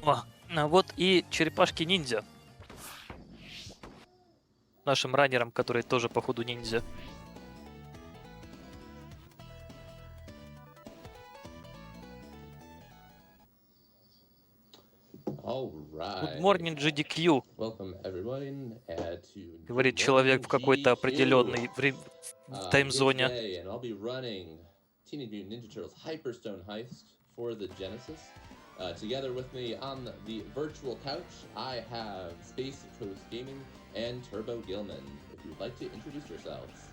О, вот и черепашки-ниндзя. Нашим раннерам, которые тоже, походу, ниндзя. Good morning, GDQ. Говорит человек в какой-то определенной таймзоне. Teenage Mutant Ninja Turtles Hyperstone Heist for the Genesis. Together with me on the virtual couch, I have Space Coast Gaming and Turbo Gilman. If you'd like to introduce yourselves.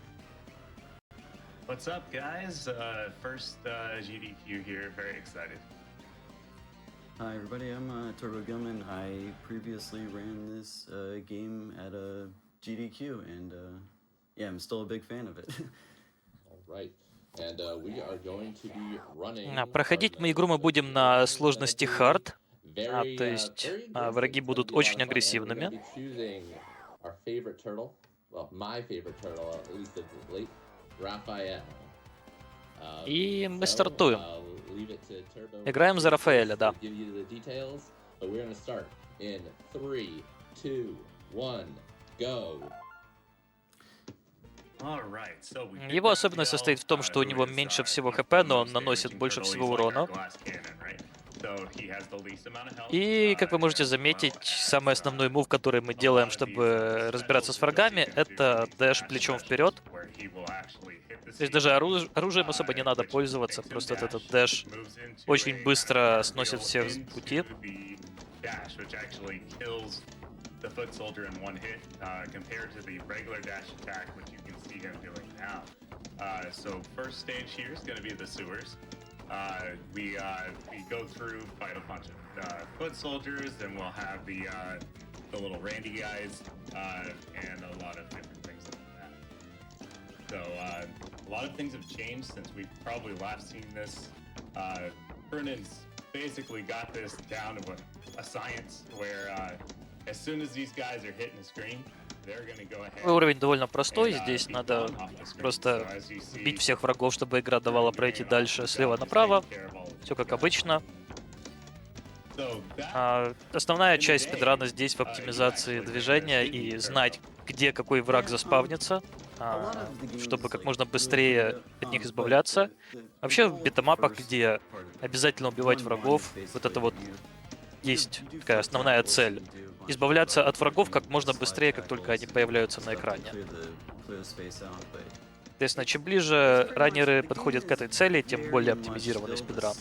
What's up, guys? First GDQ here. Very excited. Hi, everybody. I'm Turbo Gilman. I previously ran this game at a GDQ, and yeah, I'm still a big fan of it. All right. And we are going to be running. Проходить мы игру мы будем на сложности Hard. То есть враги будут очень агрессивными. И мы стартуем. Играем за Рафаэля, да. Его особенность состоит в том, что у него меньше всего ХП, но он наносит больше всего урона. И, как вы можете заметить, самый основной мув, который мы делаем, чтобы разбираться с врагами, это дэш плечом вперед. То есть даже оружием особо не надо пользоваться, просто этот дэш очень быстро сносит всех с пути. The foot soldier in one hit compared to the regular dash attack, which you can see him doing now. So first stage here is going to be the sewers. We go through, fight a bunch of foot soldiers, then we'll have the little Randy guys, and a lot of different things like that. So a lot of things have changed since we've probably last seen this. Crunan's basically got this down to a science where as soon as these guys are hitting the screen, they're going to go ahead. Уровень довольно простой, здесь надо просто бить всех врагов, чтобы игра давала пройти дальше слева направо. Все как обычно. Основная часть спидрана здесь в оптимизации движения и знать, где какой враг заспавнится, чтобы как можно быстрее от них избавляться. Вообще в битэмапах, где обязательно убивать врагов, вот это вот есть такая основная цель. Избавляться от врагов как можно быстрее, как только они появляются на экране. Соответственно, чем ближе раннеры подходят к этой цели, тем более оптимизированный спидран.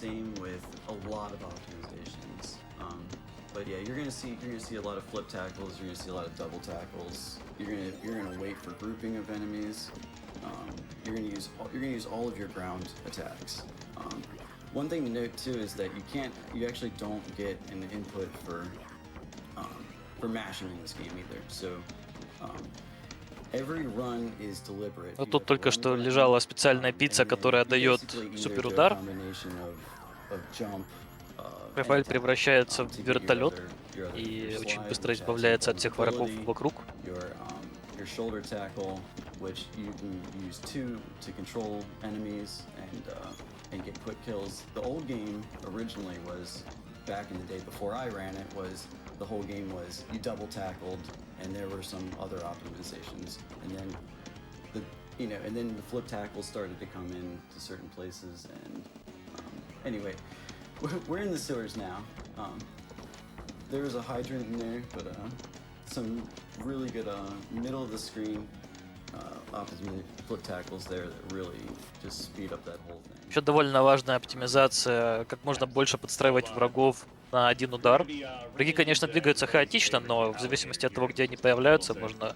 But yeah, you're gonna see a lot of flip tackles. You're gonna see a lot of double tackles. You're gonna wait for grouping of enemies. You're gonna use all of your ground attacks. One thing to note too is that you actually don't get an input for mashing in this game either. So every run is deliberate. Вот тут только что лежала специальная пицца, которая дает суперудар. Рафаэль превращается в вертолет и очень быстро избавляется от всех врагов вокруг. Shoulder tackle, which you can use to control enemies and get quick kills. The old game originally was, back in the day before I ran it, was the whole game was you double tackled, and there were some other optimizations, and then the flip tackles started to come in to certain places. And anyway, we're in the sewers now. There was a hydrant in there, but some really good middle of the screen optimal flip tackles there that really just speed up that whole thing. Еще довольно важная оптимизация, как можно больше подстраивать врагов на один удар. Враги, конечно, двигаются хаотично, но в зависимости от того, где они появляются, можно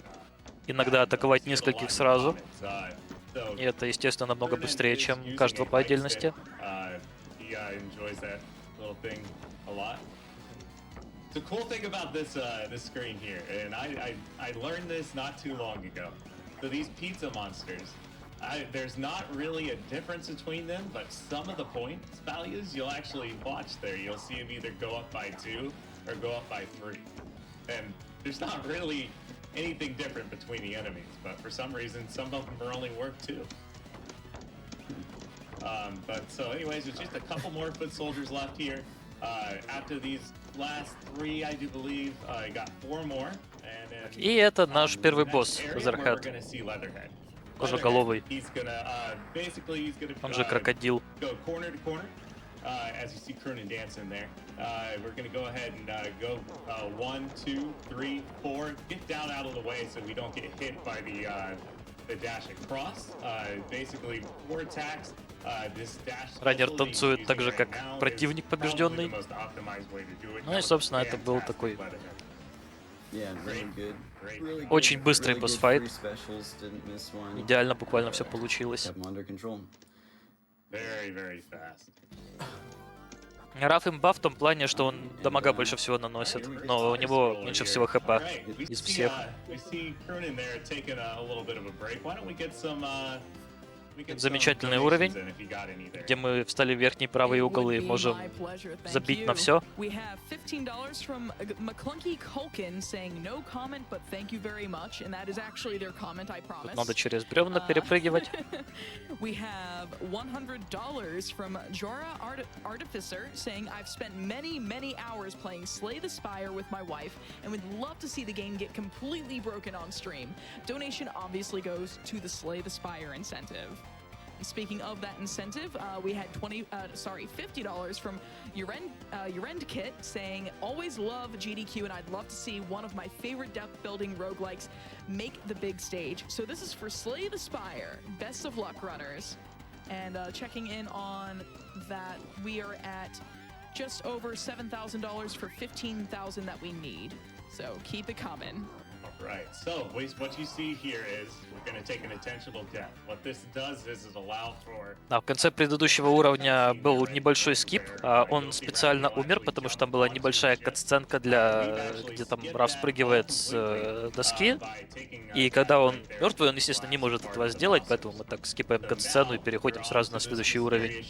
иногда атаковать нескольких сразу. И это, естественно, намного быстрее, чем каждого по отдельности. The cool thing about this screen here, and I learned this not too long ago. So these pizza monsters, there's not really a difference between them, but some of the points values you'll actually watch there. You'll see them either go up by 2 or go up by 3. And there's not really anything different between the enemies, but for some reason, some of them are only worth 2. But so anyways, there's just a couple more foot soldiers left here. After these last 3, I do believe, I got 4 more. And then И это наш первый босс, we're Leatherhead, gonna see Leatherhead. кожеголовый, He's gonna he's gonna он же крокодил. go corner to corner. As you see Crunan dancing there. We're gonna go ahead and go 1, 2, 3, 4. Get down out of the way so we don't get hit by the dash across. Basically 4 attacks. This dash. Раннер танцует так же, как противник побежденный. Ну и, собственно, это был такой очень быстрый босс-файт. Идеально буквально все получилось. Раф имба в том плане, что он дамага больше всего наносит, но у него меньше всего хп из всех. Замечательный уровень, где мы встали в верхний правый угол и можем забить на все. Тут надо через бревна перепрыгивать. We have $100 from Jora Artificer saying, I've spent many hours playing Slay the Spire with my wife and would love to see the game get completely broken on stream. Donation obviously goes to the Slay the Spire incentive. And speaking of that incentive, we had $50 from Urend Kit saying, always love GDQ and I'd love to see one of my favorite deck building roguelikes make the big stage. So this is for Slay the Spire. Best of luck, runners. And checking in on that, we are at just over $7,000 for $15,000 that we need. So keep it coming. Right, so what you see here is we're going to take an intentional death. What this does is allow for... Да, в конце предыдущего уровня был небольшой скип, он специально умер, потому что там была небольшая катсценка, где там Раф спрыгивает с доски, и когда он мертвый, он, естественно, не может этого сделать, поэтому мы так скипаем катсцену и переходим сразу на следующий уровень.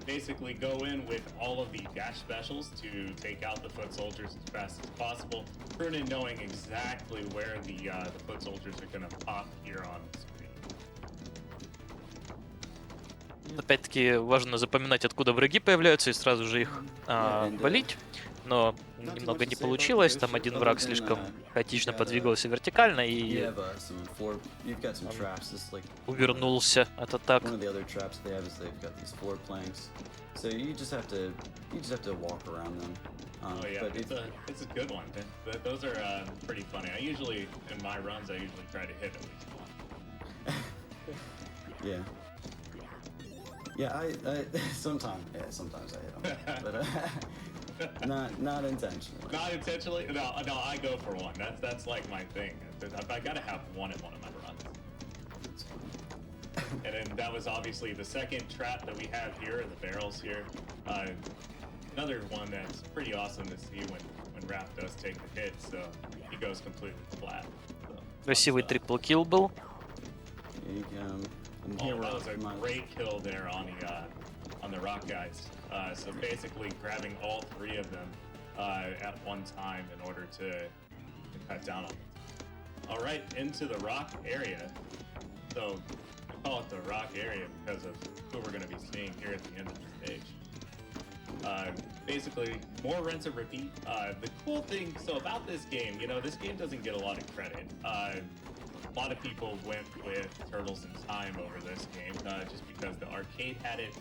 Basically go in with all of the dash specials to take out the foot soldiers as fast as possible. Crunan knowing exactly where the foot soldiers are going to pop here on the screen. Опять-таки важно запоминать, откуда враги появляются, и сразу же их валить. Но немного не получилось, там один враг слишком хаотично подвигался вертикально и увернулся от атак. Oh yeah, it's a good one. Those are pretty funny. I usually, in my runs, I usually try to hit at least one. Yeah. Yeah, I sometimes I hit them, but not intentionally. Not intentionally? No, I go for one. That's like my thing. I gotta have one in one of my runs. And then that was obviously the second trap that we have here, the barrels here. Another one that's pretty awesome to see when Raph does take the hit, so he goes completely flat. Красивый трипл-килл был. Oh, that was a great kill there on the rock guys. So basically grabbing all 3 of them at one time in order to cut down on them. All right, into the rock area. So I call it the rock area because of who we're going to be seeing here at the end of the stage. Basically, more rinse and repeat. The cool thing, so about this game, this game doesn't get a lot of credit. A lot of people went with Turtles in Time over this game just because the arcade had it.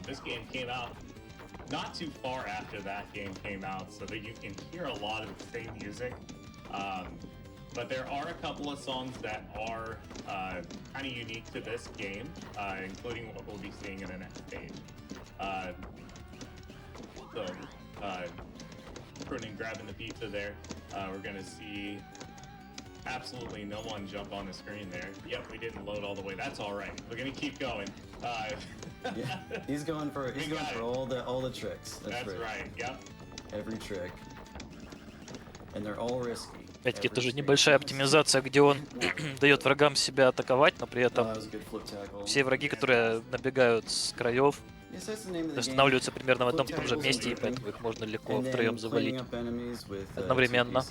This game came out not too far after that game came out, so that you can hear a lot of the same music. But there are a couple of songs that are kind of unique to this game, including what we'll be seeing in the next stage. Crunan grabbing the pizza there. We're gonna see absolutely no one jump on the screen there. Yep, we didn't load all the way. That's all right. We're gonna keep going. Yeah, he's going for all the tricks. That's right. Yep. Every trick, and they're all risky. Опять-таки, тоже небольшая оптимизация, где он дает врагам себя атаковать, но при этом все враги, которые набегают с краев, останавливаются примерно в одном и том же месте, и поэтому их можно легко втроем завалить одновременно.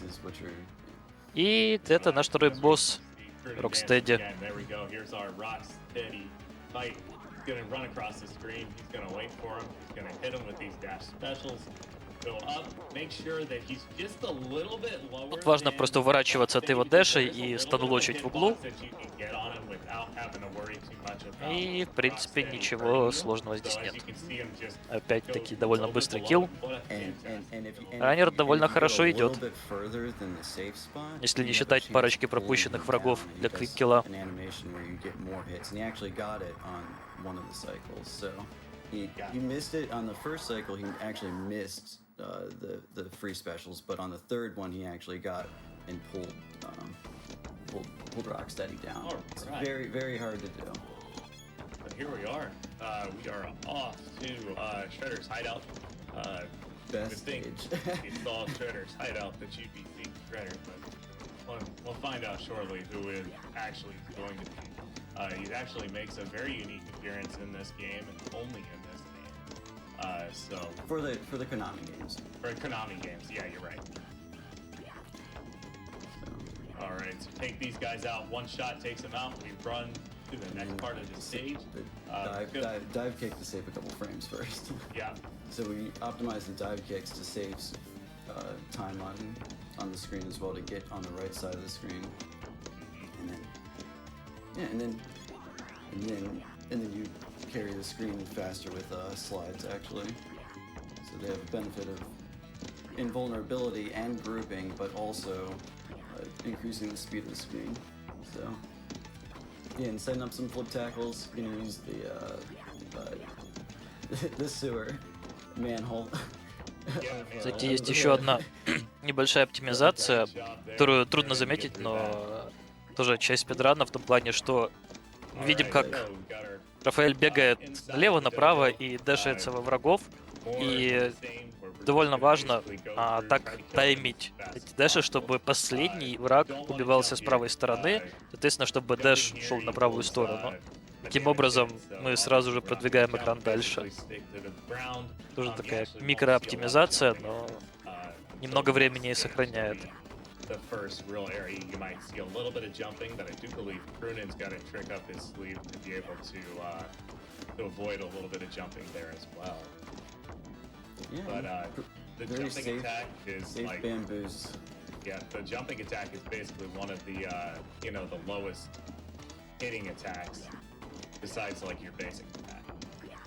И это наш второй босс, Rocksteady. gonna run across the screen. He's gonna wait for him. He's gonna hit him with these dash specials. Go up. Make sure that he's just a little bit lower. Тут важно просто уворачиваться от его дэша и станлочить в углу. И, в принципе, ничего сложного здесь нет. Опять-таки, довольно быстрый килл. Раннер довольно хорошо идет, если не считать парочки пропущенных врагов для квик-килла. He missed it on the first cycle. He actually missed the free specials, but on the third one, he actually got and pulled Rocksteady down. Right. It's very hard to do. But here we are. We are off to Shredder's hideout. Best stage. You saw Shredder's hideout, the GPC Shredder, but we'll find out shortly who is actually going to be. He actually makes a very unique appearance in this game, and only in this game. So For the Konami games. for Konami games, yeah, you're right. All right, so take these guys out. One shot takes them out. We run to the next part of the stage. Dive kick to save a couple frames first. Yeah. So we optimize the dive kicks to save time on the screen as well, to get on the right side of the screen, and then you carry the screen faster with slides actually. So they have a benefit of invulnerability and grouping, but also increasing the speed of the screen. So yeah, and setting up some flip tackles, you're gonna use the sewer manhole. Кстати, есть еще одна небольшая оптимизация, которую трудно заметить, но тоже часть спидрана в том плане, что видим, как Рафаэль бегает налево-направо и дэшается во врагов, и довольно важно так таймить эти дэши, чтобы последний враг убивался с правой стороны, соответственно, чтобы дэш шел на правую сторону. Таким образом, мы сразу же продвигаем экран дальше. Тоже такая микрооптимизация, но немного времени сохраняет. The first real area you might see a little bit of jumping, but I do believe Crunan's got a trick up his sleeve to be able to avoid a little bit of jumping there as well. Yeah, But the very jumping attack is safe like bamboos. yeah, the jumping attack is basically one of the the lowest hitting attacks besides like your basic attack.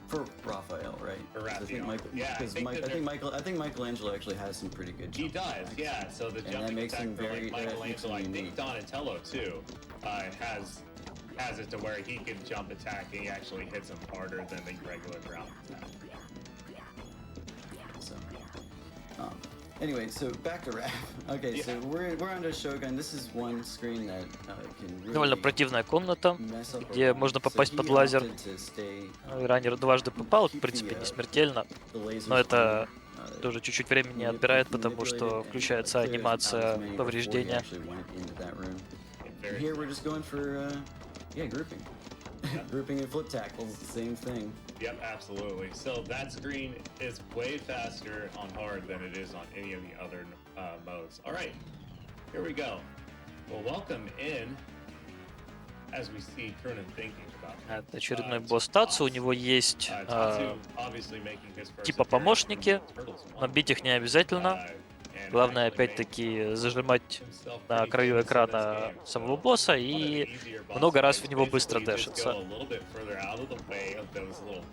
For Raphael, right? For I think Raphael. Yeah, I think Michelangelo actually has some pretty good He jump does, attacks. yeah. So the And that jumping makes attack him for like makes Michelangelo, him I think unique. Donatello too, has it to where he can jump attack and he actually hits him harder than the regular ground attack. So, anyway, so back to Raph. Okay, so we're under Shogun. This is one screen that can Довольно really противная комната, mess up a где lot. можно So попасть he под лазер. opted to stay, Раннер дважды попал, в принципе, не смертельно, the lasers но это on, тоже чуть-чуть времени отбирает, потому что включается анимация повреждения. And here we're just going for grouping. Grouping and flip tackles, same thing. Yep, absolutely. So that screen is way faster on hard than it is on any of the other modes. All right, here we go. Well, welcome in. As we see Crunan thinking about Это очередной босс Татсу, у него есть Tatsu obviously making his first типа appearance помощники, in Turtles но 1. бить их не обязательно. And Главное, actually опять-таки, зажимать himself на pretty краю famous in this экрана game. самого So, босса one of the и easier boss много раз fights. в него быстро Basically, just дэшится. go a little bit further out of the way of those little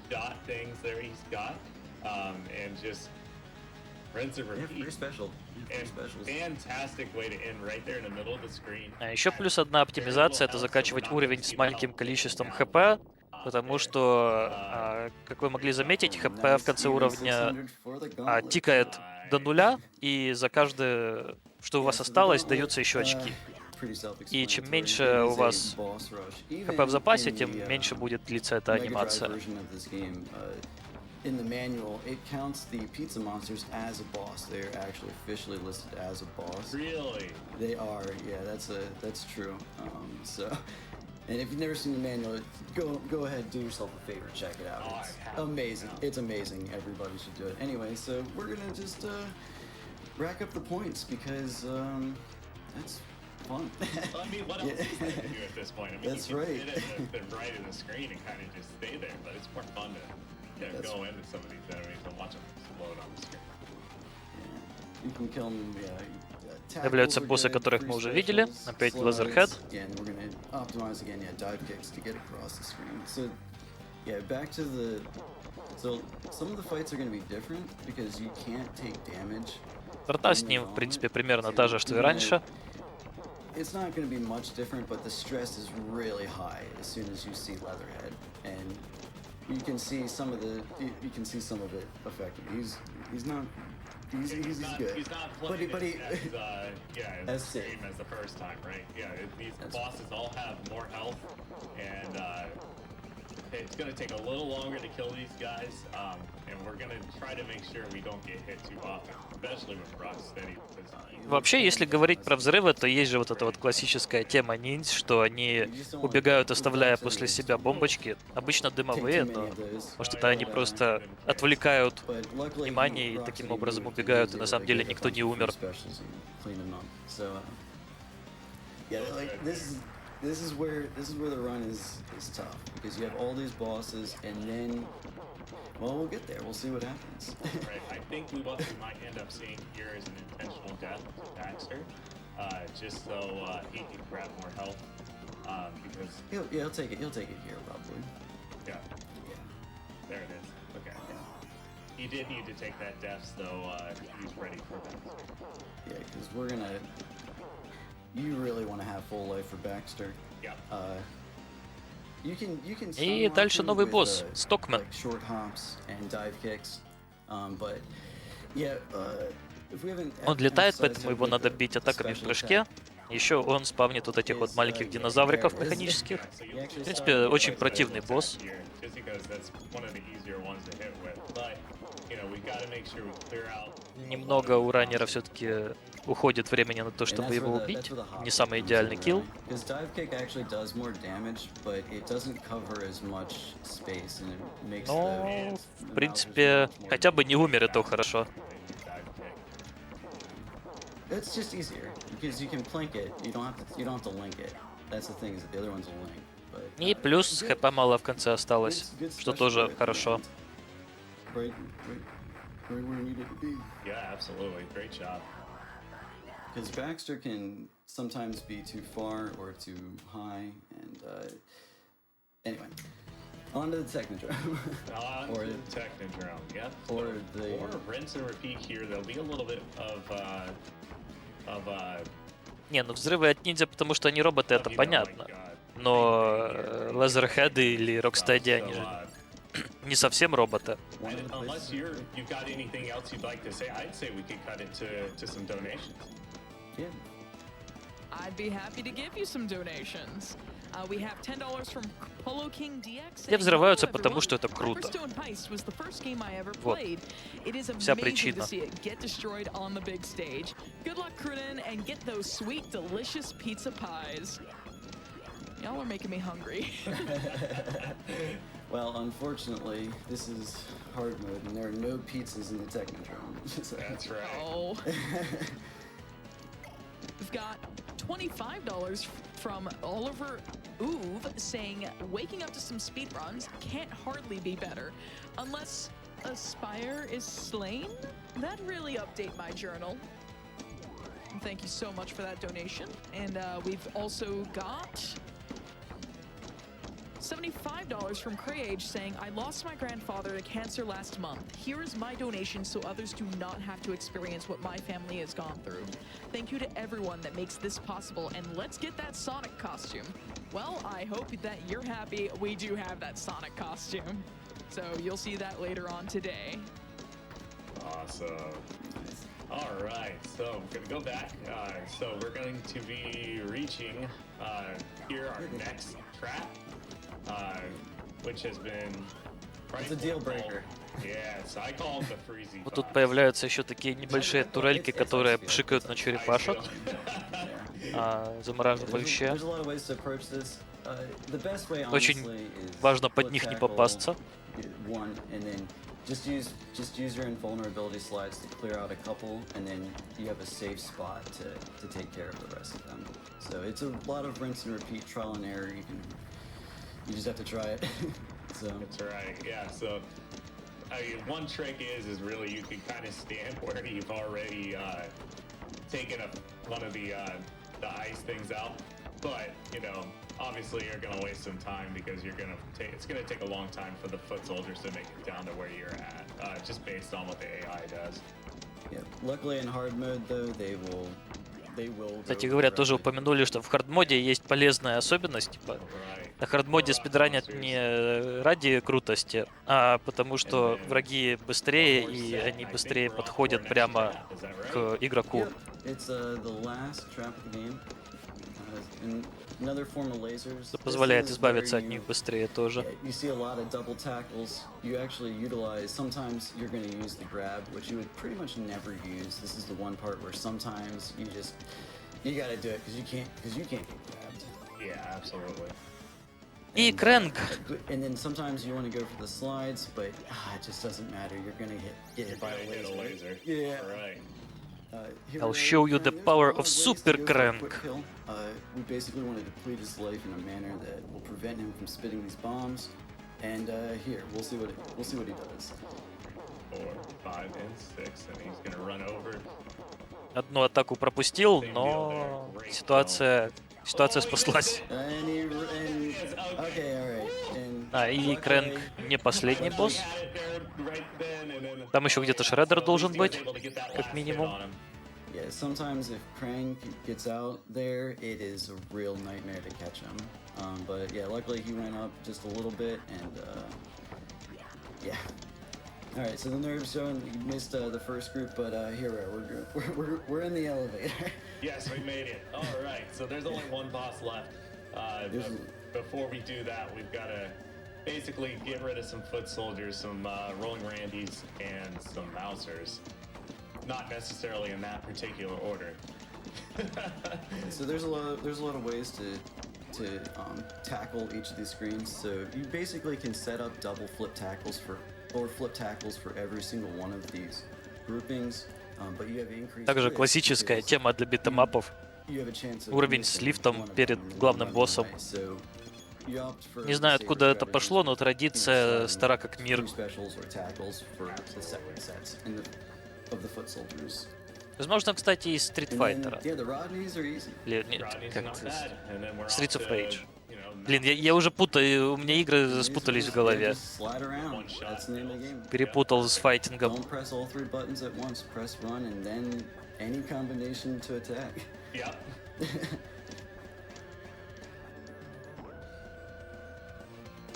dot things there he's got, and just rinse and Yeah, repeat. free special. Free And specials. fantastic way to end right there in the middle of the screen. А еще плюс одна оптимизация — это закачивать уровень с маленьким количеством ХП, потому что, как вы могли заметить, ХП в конце уровня тикает до нуля, и за каждое, что у вас осталось, даются еще очки. И чем меньше у вас ХП в запасе, тем меньше будет длиться эта анимация. In the manual, it counts the pizza monsters as a boss. They are actually officially listed as a boss. Really? They are, yeah, that's true. So, and if you've never seen the manual, go ahead, do yourself a favor, check it out. Oh, It's I have. amazing. It's amazing. Everybody should do it. Anyway, so we're gonna just rack up the points because fun. Well, I mean, what else is there to do at this point? I mean, That's you can right. sit at the right of the screen and kind of just stay there, but it's more fun to go into some of these enemies and watch them explode on the screen. Yeah. You can kill them, yeah. Появляются боссы, которых мы уже видели. Опять Laserhead. Yeah, and we're gonna optimize again, yeah, dive kicks to get across the screen. So, yeah, back to the... So, some of the fights are gonna be different because you can't take damage. Врата с ним, в принципе, примерно та же, что и раньше. It's not going to be much different, but the stress is really high as soon as you see Leatherhead, and you can see some of it affecting. He's not good. He's not playing but he as same as the first time, right? Yeah, these bosses all have more health, and it's gonna take a little longer to kill these guys, and we're gonna try to make sure we don't get hit too often, especially with Rocksteady. Вообще, если говорить про взрывы, то есть же вот эта вот классическая тема ниндзь, что они убегают, оставляя после себя бомбочки. Обычно дымовые, но может это они просто отвлекают внимание и таким образом убегают, и на самом деле никто не умер. This is where the run is tough because you have all these bosses, and then, well, we'll get there. We'll see what happens. Right. I think what we might end up seeing here is an intentional death to Baxter, just so he can grab more health. Because he'll take it. He'll take it here probably. Yeah. There it is. Okay. Yeah. He did need to take that death, so he's ready for that. Yeah, because we're gonna. You really want to have full life for Baxter. Yeah. You can И дальше новый босс, Stockman. Short hops and dive kicks, but yeah, if we haven't. Он летает, поэтому его надо бить атаками в прыжке. Еще он спавнит вот этих вот маленьких динозавриков механических. В принципе, очень противный босс. Немного у раннера все-таки уходит времени на то, чтобы его убить. Не самый идеальный килл. Но, в принципе, хотя бы не умер, это хорошо. It's just easier because you can plank it. You don't have to link it. That's the thing is that the other ones will link. But И плюс хп мало в конце осталось, что тоже хорошо. Right where we needed to be. Yeah, absolutely. Great job. Because Baxter can sometimes be too far or too high, and anyway, on to the Technodrome. Or the Technodrome, yeah. Or rinse and repeat here. There'll be a little bit of Не, ну взрывы от ниндзя, потому что они роботы, это понятно. Но Laserhead или Rocksteady, они же не совсем роботы. Unless you've got anything else you'd like to say, I'd say we could cut it to some donations. Yeah. I'd be happy to give you some donations. We have $10 from Polo King DX. Все взрываются, потому что это круто. Hyperstone Heist was the first game I ever Вот. played. It is Вся amazing причина. to see it get destroyed on the big stage. Good luck, Crunan, and get those sweet, delicious pizza pies. Y'all are making me hungry. Well, unfortunately, this is hard mode, and there are no pizzas in the Technodrome. That's right. Oh. We've got $25 from Oliver Oove saying, waking up to some speedruns can't hardly be better. Unless a spire is slain? That really update my journal. And thank you so much for that donation. And we've also got $75 from Crayage saying, I lost my grandfather to cancer last month. Here is my donation so others do not have to experience what my family has gone through. Thank you to everyone that makes this possible, and let's get that Sonic costume. Well, I hope that you're happy we do have that Sonic costume. So you'll see that later on today. Awesome. All right, so we're going to go back. So we're going to be reaching here our next trap. Which has been It's a deal breaker. Yes, I call them the freezy. Вот тут появляются еще такие небольшие турельки, которые пшикают на черепашек, замораживающие. Очень важно под них не попасться. Just use your invulnerability slides to clear out a couple, and then you have a safe spot to take care of the rest of them. So it's a lot of rinse and repeat, trial and error. You just have to try it. So That's right. Yeah. So, I mean, one trick is really you can kind of stand where you've already taken one of the ice things out, but you know, obviously you're gonna waste some time because it's gonna take a long time for the foot soldiers to make it down to where you're at, just based on what the AI does. yeah, luckily in hard mode though they will. Кстати говоря, тоже упомянули, что в хардмоде есть полезная особенность, типа на хардмоде спидранят не ради крутости, а потому что враги быстрее и они быстрее подходят прямо к игроку. Что позволяет избавиться от них быстрее тоже. You see a lot of double tackles. You actually utilize, sometimes you're going to use the grab, which you would pretty much never use. This is the one part where sometimes you got to do it because you can't get grabbed. Yeah, absolutely. И крэнк. And then sometimes you want to go for the slides, but it just doesn't matter. You're going to get hit by a laser. Yeah. Right. I'll show you the power of Super Crank. We basically want to deplete his life in a manner that will prevent him from spitting these bombs. And here, we'll see what he does. 4, 5, and 6, and he's gonna run over. Одну атаку пропустил, но ситуация спаслась. И Крэнк не последний босс. Там еще где-то Шреддер должен быть, как минимум. Yeah, sometimes if Krang gets out there, it is a real nightmare to catch him. But yeah, luckily he went up just a little bit, and yeah. All right, so the nerve zone, you missed the first group, but here we're in the elevator. Yes, we made it. All right, so there's only one boss left. Before we do that, we've got to basically get rid of some foot soldiers, some rolling randys, and some mousers. Not necessarily in that particular order. So there's a lot of ways to tackle each of these screens. So you basically can set up double flip tackles for every single one of these groupings, but you have increased. Также классическая тема для битэмапов. Уровень с лифтом перед главным боссом. Не знаю, откуда это пошло, но традиция стара как мир. Возможно, кстати, из Street Fighter. Или нет, как это? Streets of Rage. Блин, я уже путаю, у меня игры спутались в голове. Перепутал с файтингом.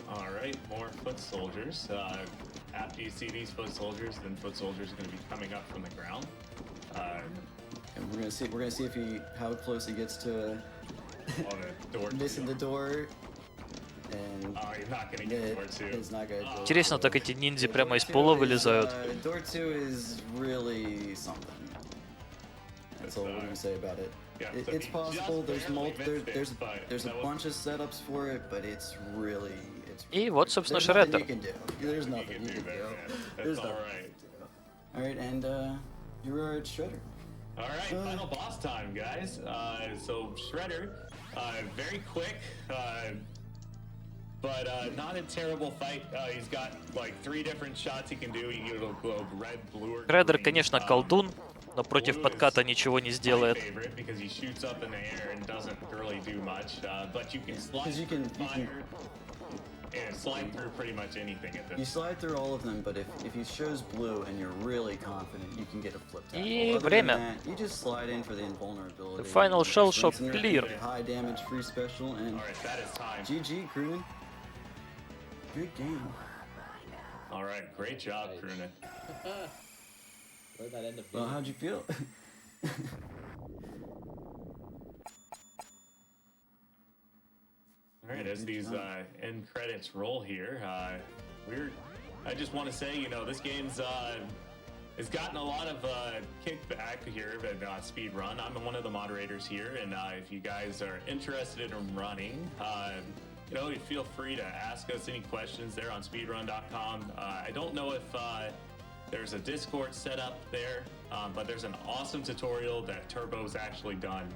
All right, more foot soldiers. After you see these foot soldiers, then foot soldiers are going to be coming up from the ground. And we're gonna see how close he gets to missing the door. And you're not gonna get door 2. It's not gonna do it. Интересно, так эти ниндзя прямо из пола вылезают. Door 2 is really something. That's all we're gonna say about it. Yeah, It's possible. There's a bunch of setups for it, but it's really. И вот, собственно, There's nothing Шреддер. you can do. There's nothing you can do. That's all right. All right, and you are at Shredder. All right, final boss time, guys. So Shredder, very quick, but not a terrible fight. He's got like 3 different shots he can do. He can go red, blue, or Шреддер, green. конечно, колдун, но против подката ничего не сделает. Because he shoots up in the air and doesn't really do much. But you can slide fire and slide through pretty much anything at this. You slide through all of them, but if he shows blue and you're really confident, you can get a flip tackle. И Other than время. that, you just slide in for the invulnerability. The final shell shock Rinse and clear. repeat, high damage, free special, and All right, that is time. GG, Crunan. Good game. All right, great job, Crunan. Where'd that end up Well, being? how'd you feel? All right, as these end credits roll here, I just want to say, you know, this game's has gotten a lot of kickback here at Speed Run. I'm one of the moderators here, and if you guys are interested in running, you know, you feel free to ask us any questions there on speedrun.com. I don't know if there's a Discord set up there, but there's an awesome tutorial that Turbo's actually done.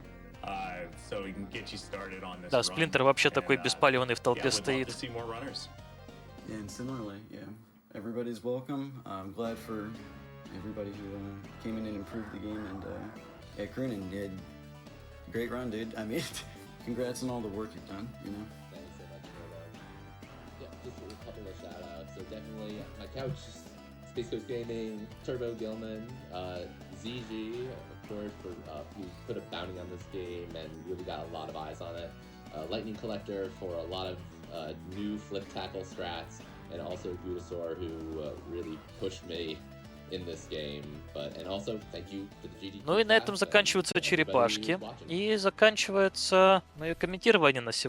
So we can get you started on this Да, run. Сплинтер вообще And, такой беспалевный в yeah, толпе we'd love стоит. to see more runners. Yeah, and similarly, yeah, everybody's welcome. I'm glad for everybody who came in and improved the game, and yeah, Crunan did great run, dude. I mean, congrats on all the work you've done. You know. Thanks so much, Turbo. Yeah, just a couple of shout outs. So definitely my couch, Space Coast Gaming, Turbo Gilman, ZG, of course, for who put a bounty on this game and really got a lot of eyes on it. Lightning Collector for a lot of new flip tackle strats, and also Gudasaur, who really pushed me in this game. And also thank you to the GDQ. Ну и на этом заканчиваются черепашки. И заканчивается мое комментирование на сегодня.